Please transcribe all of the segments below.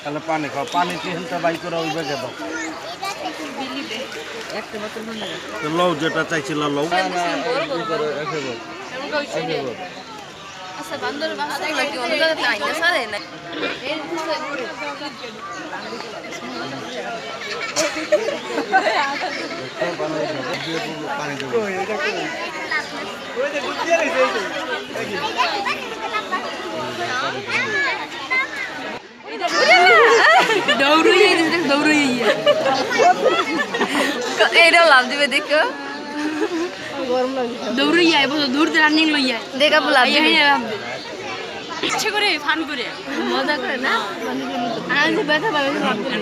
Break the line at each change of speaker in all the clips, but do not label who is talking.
তাহলে পানি খাও, পানি টিফিনটা বাই করে ওই ব্যাগে দাও। তো লও যেটা চাইছিল লও।
আচ্ছা বান্দর বাচ্চাগুলো কি অন্য জায়গাতে আইনা সারে না
পানি দেবো।
এইটাও লাভ দিবে দেখো
দৌড়িয়ে আয় বলো দূর রানিং লইয়া
দেখা লাভ দিবে
ইচ্ছে করে ফান করে
মজা করে না
আর যে ব্যথা পাবে লাভ করে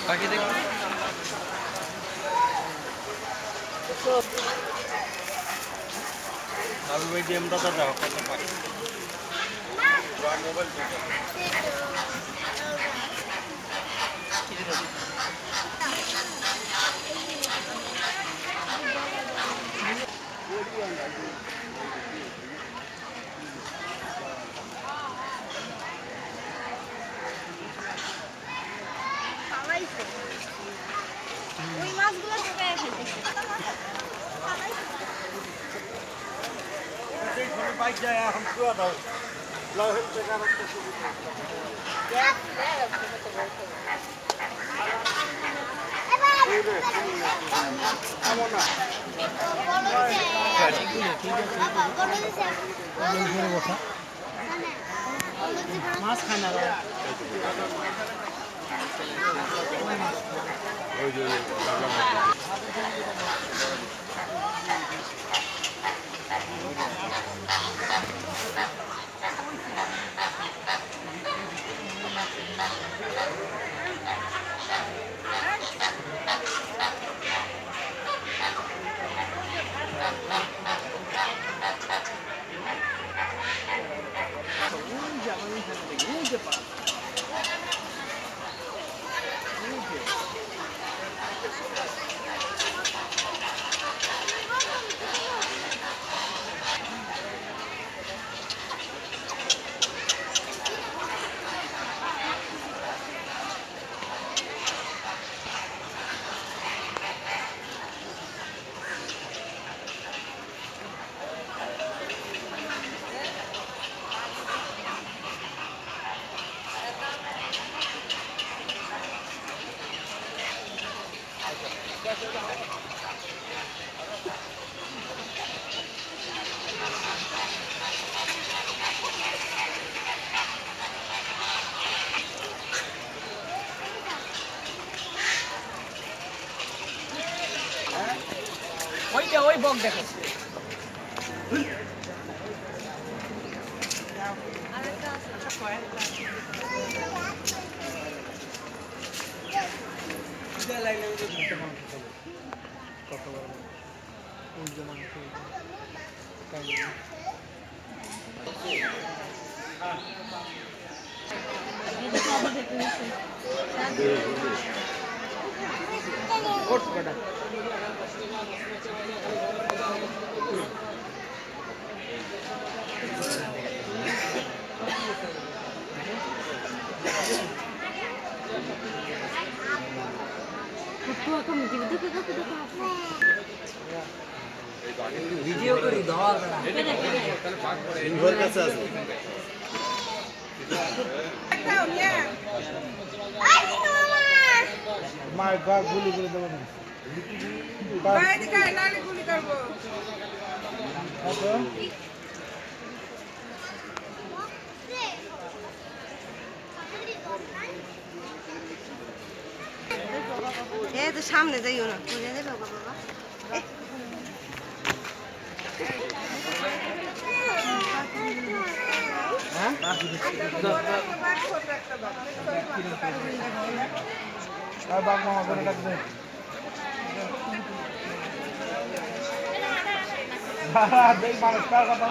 বাকি দেখো আমি ওই ডিএমটা তো দাও কত পারি মোবাইল
ওই মাছগুলো ঢুকায় ফেলতেছে
বাইক যায় এখন শুয়া দাও লাউ হেলতে কারণ তো সুবিধা
মাছ খায় না
ওই যে
ওইটা ওই বক দেখো
ভিডিও করি দাও
ঘর কাছে আছে মার গা গুলি করে দেবো না
বাইরে গায়ে নালে গুলি করবো
এই তো সামনে যাইও না বুঝে যাবে বাবা
বাঘ মামা করে ডাকবে দেখ মানুষ কার কথা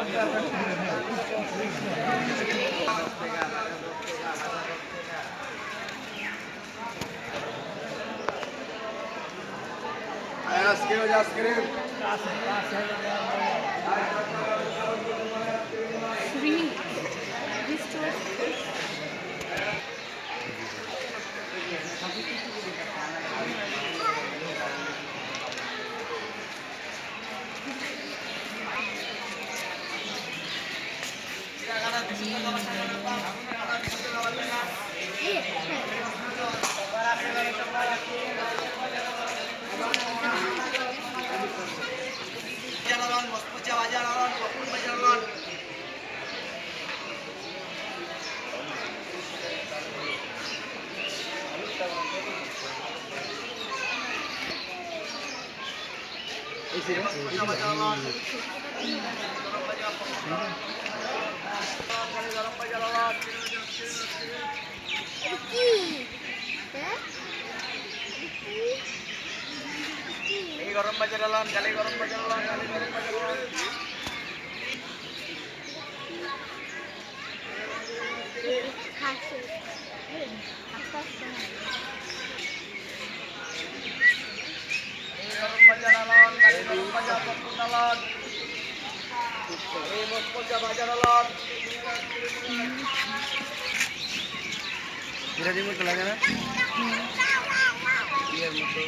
গরম বাজার আলান গালে গরম বাজার আলান গালে গরম বাজার আলান গরম বাজার আলান গালে গরম বাজার পপুন আলান এই মস্কোজা বাজার আলান এরা দিমু তো লাগে না ইয়ার মতো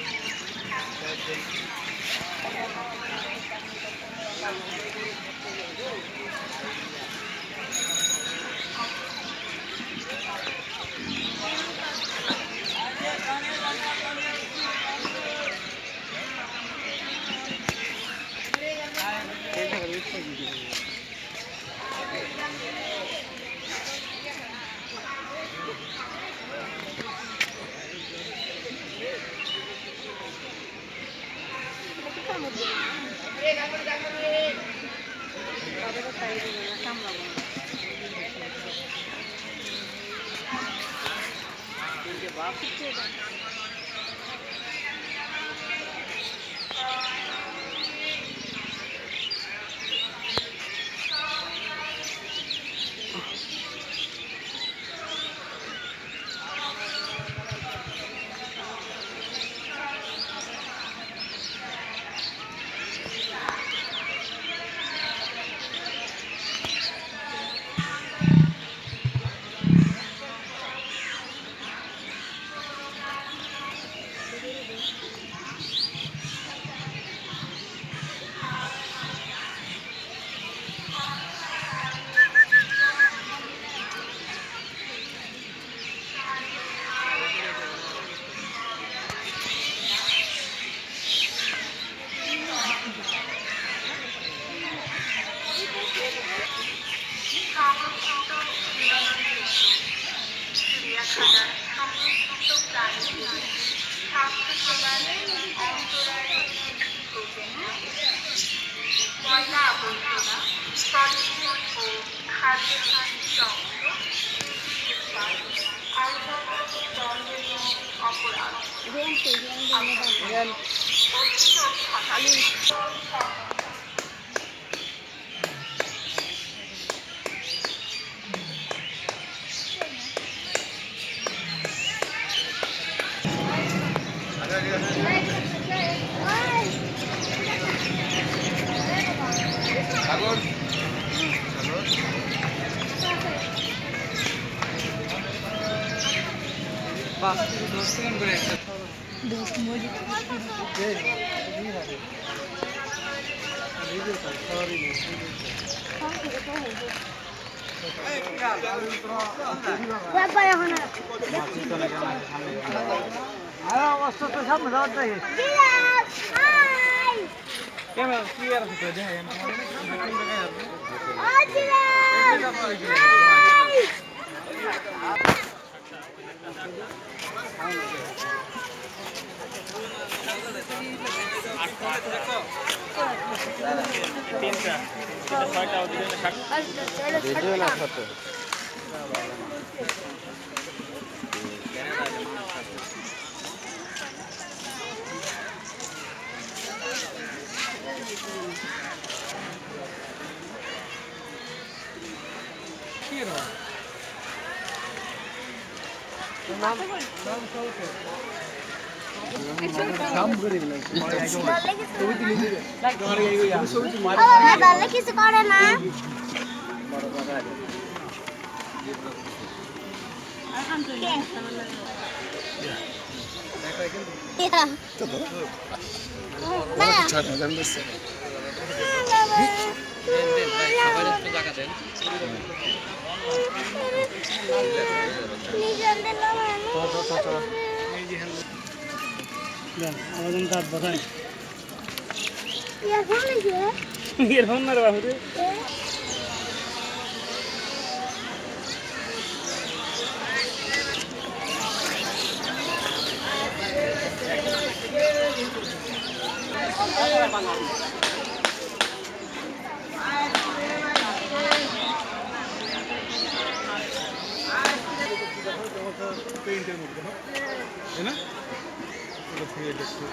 তাহলে কিছু করে না
আমাদের দাঁত বাঁধায়
ইয়ারফোন লিখে
এরকম না রে বাবু রে
পেইন্টের মধ্যে না তাই না এটা ফিরে দেখতে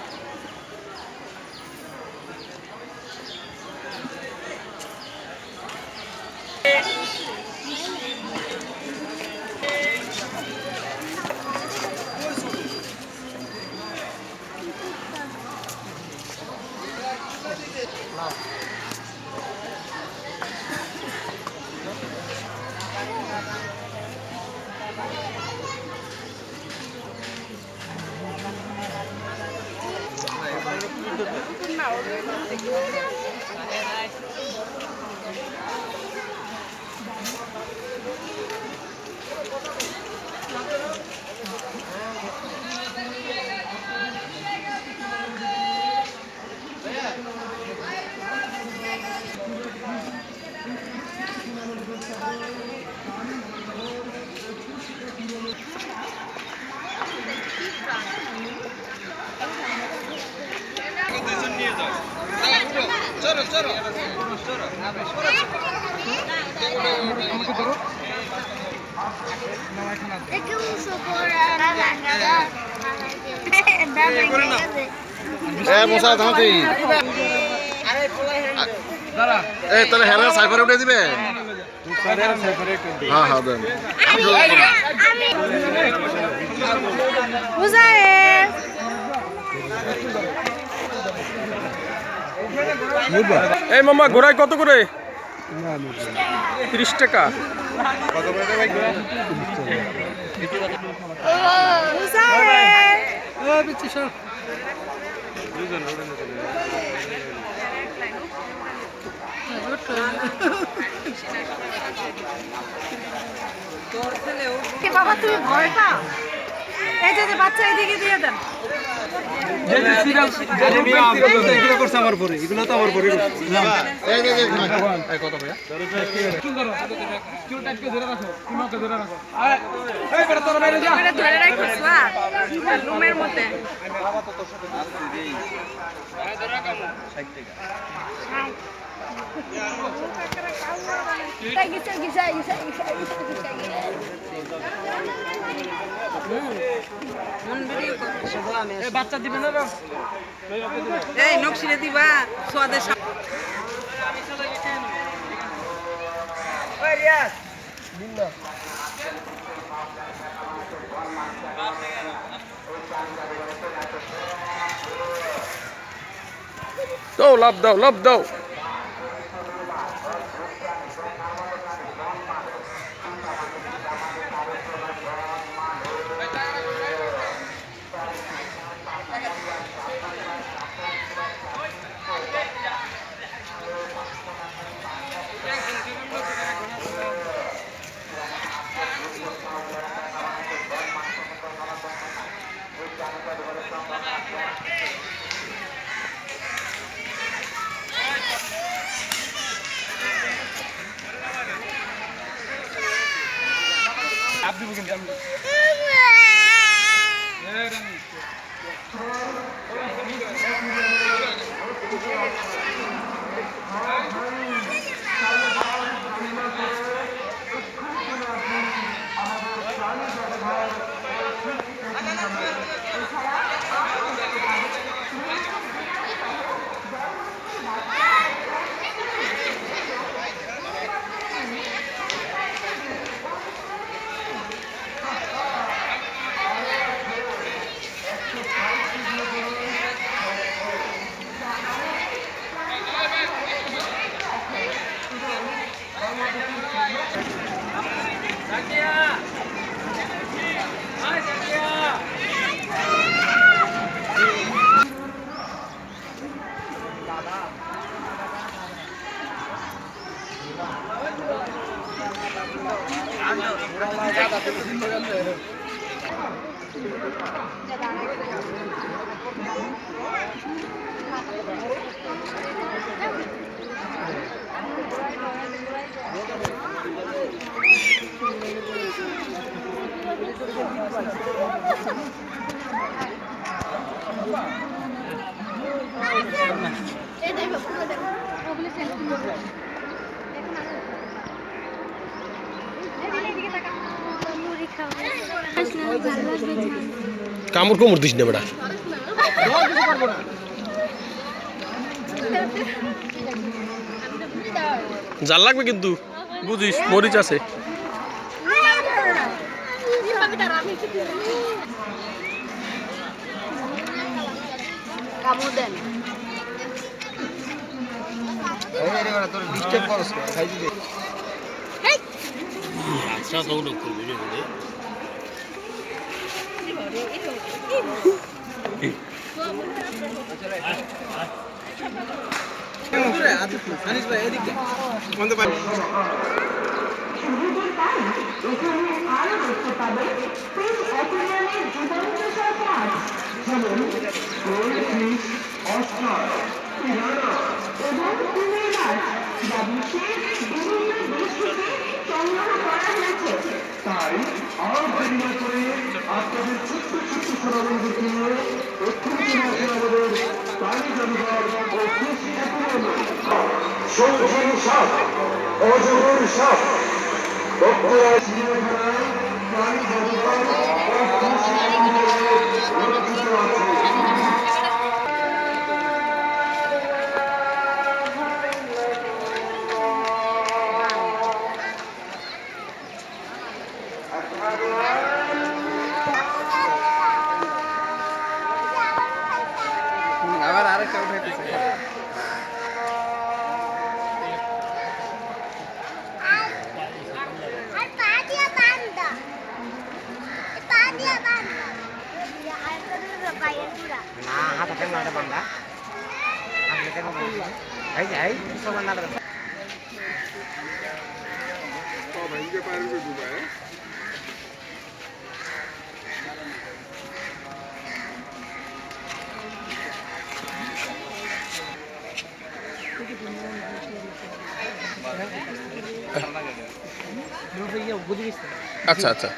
চলো চলো
একটু সুপর দাদা
মোসা থামো তুই এই তাহলে হেলার সাইফারে উঠে দিবে হ্যাঁ হ্যাঁ দেন
এই মামা ঘোড়ায় কত করে 30 টাকা
কত করে ভাই
বাবা তুমি ভয় পাও এই যে বাচ্চা এদিকে দিয়ে দেন
আমার পরে এগুলো তো আমার পরে
কত ভাইয়া
ধরে রাখো রুমের মধ্যে
বাচ্চা দিবে না
এই নকশিরে দিবা সোয়াদের
দাও লাভ দাও লাভ দাও কামড় কোমর দিস না বেটা জাল লাগবে কিন্তু বুঝিস মরিচ আছে
কামড় দেন
তোর ডিস্টার্ব করস খাই দিবি আনিস ভাই এদিকে বন্ধ পাই
সৌজিন সাপ অজগর সাপ বক্তরা চিড়িয়াখানায় প্রাণী জাদুঘর ও কৃষি রক্ষিত আছে।
আবার আরেকটা উঠাইতেছে না হাতে কেন না বান্দা আপনি কেন এই যে এই সমান না
আচ্ছা আচ্ছা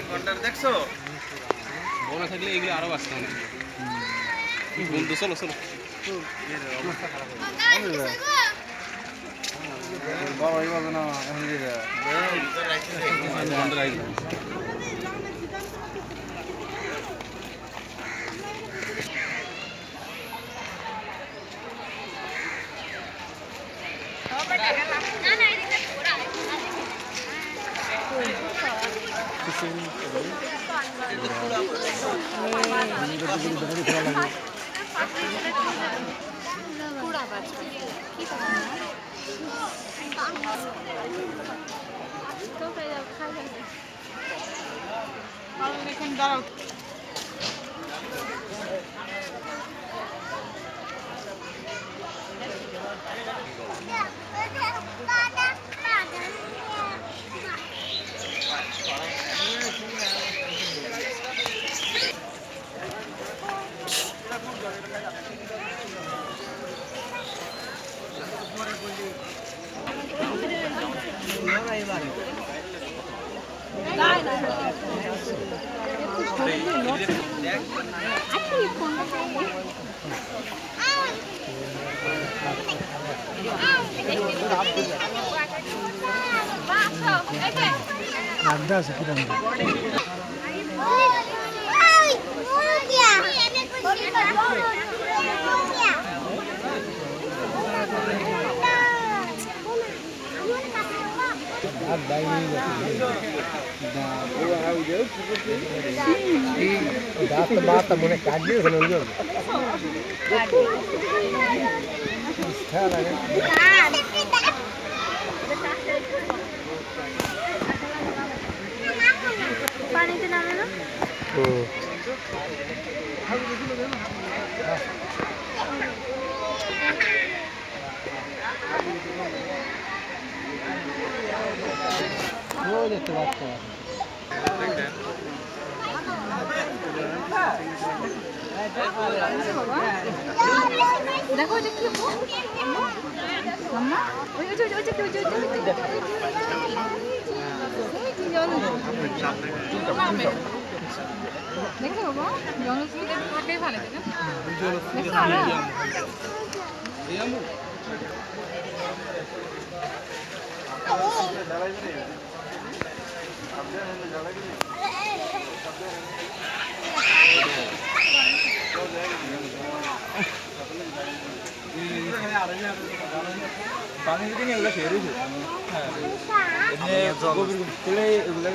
ঘন্টার দেখছো
বড় থাকলে এগুলো আরো বাঁচতে হবে বন্ধু চলো চলো
বড় হয়ে যাবে না
দাঁড়াও
mata mune kaji hono yo
পানিতে নামে না
ওই দেখতে পাচ্ছ
দেখো এটা কি মাম্মা ওই ওই ওই ওই দেখো বাবা জনস্মিতে থাকাই ভালো তাই না
পানি দিকে নিয়ে এগুলো খেয়ে রয়েছে হ্যাঁ গভীর তুলে এগুলো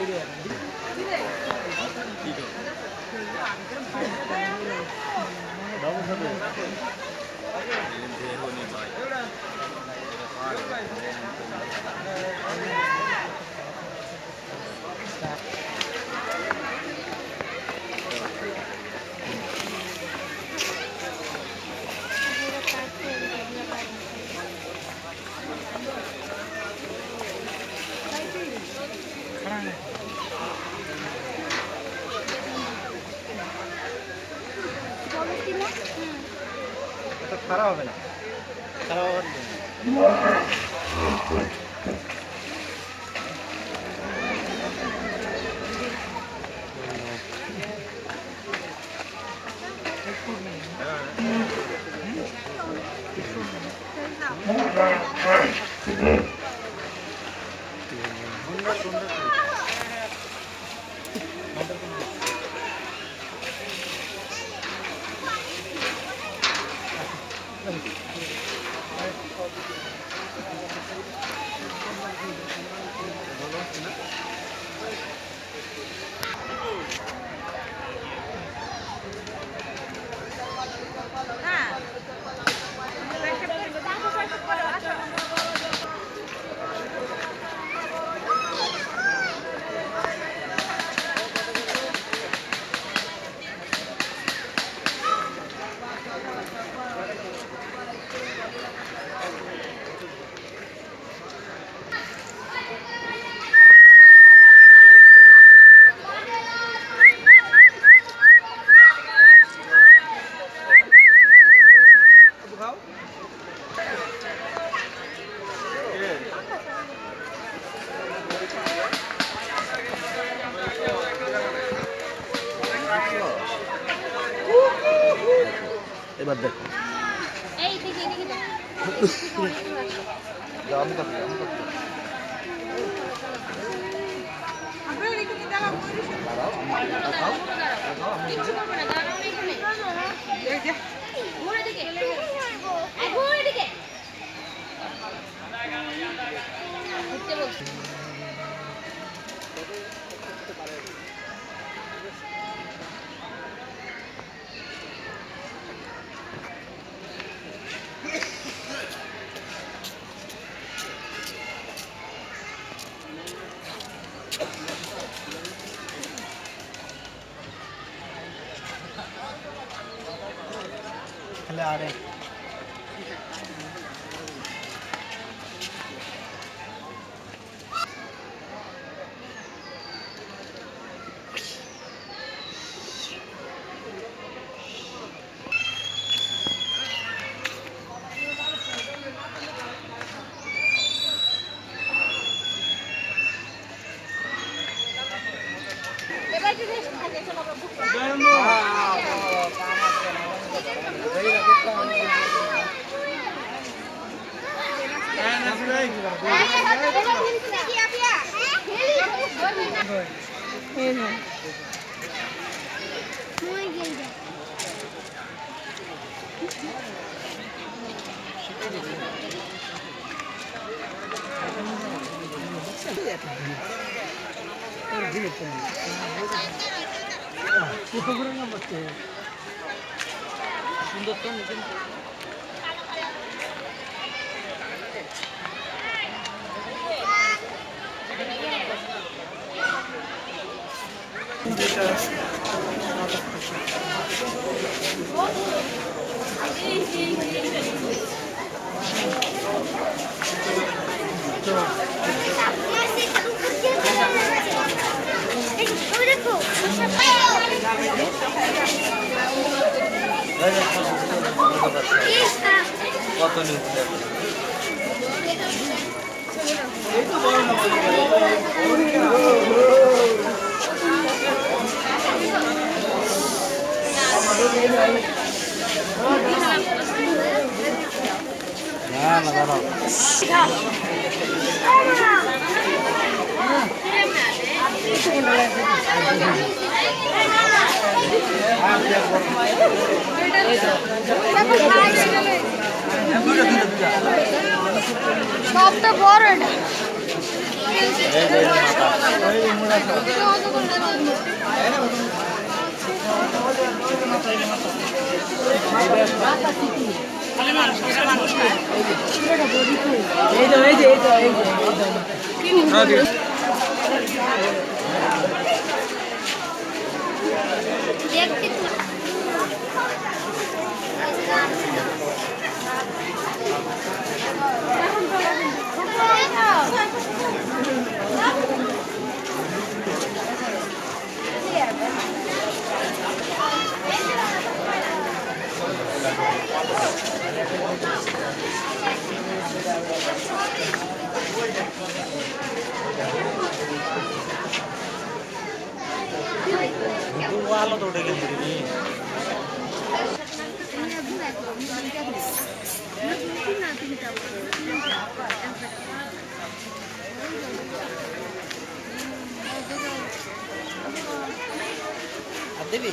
খারাপ হবে না খারাপ হবে
এবার দেখ
এই দিকে দিকে
আমি তো
আমরা এখানে দাঁড়াবো
কিছু করবে না দাঁড়াও এখানে
এই যে
ঘুরে দিকে ঘুরে দিকে ঘুরতে বলছি
তাহলে আরে
এবার কি রেস্ট থাকে চলো আমরা বুক মই গেল
সুন্দর তো
যেটা কত নিচ্ছে
না না দাঁড়াও
সবটা বড় এটা দেখতে
ভালো তো উঠে গেছে
আর দেবি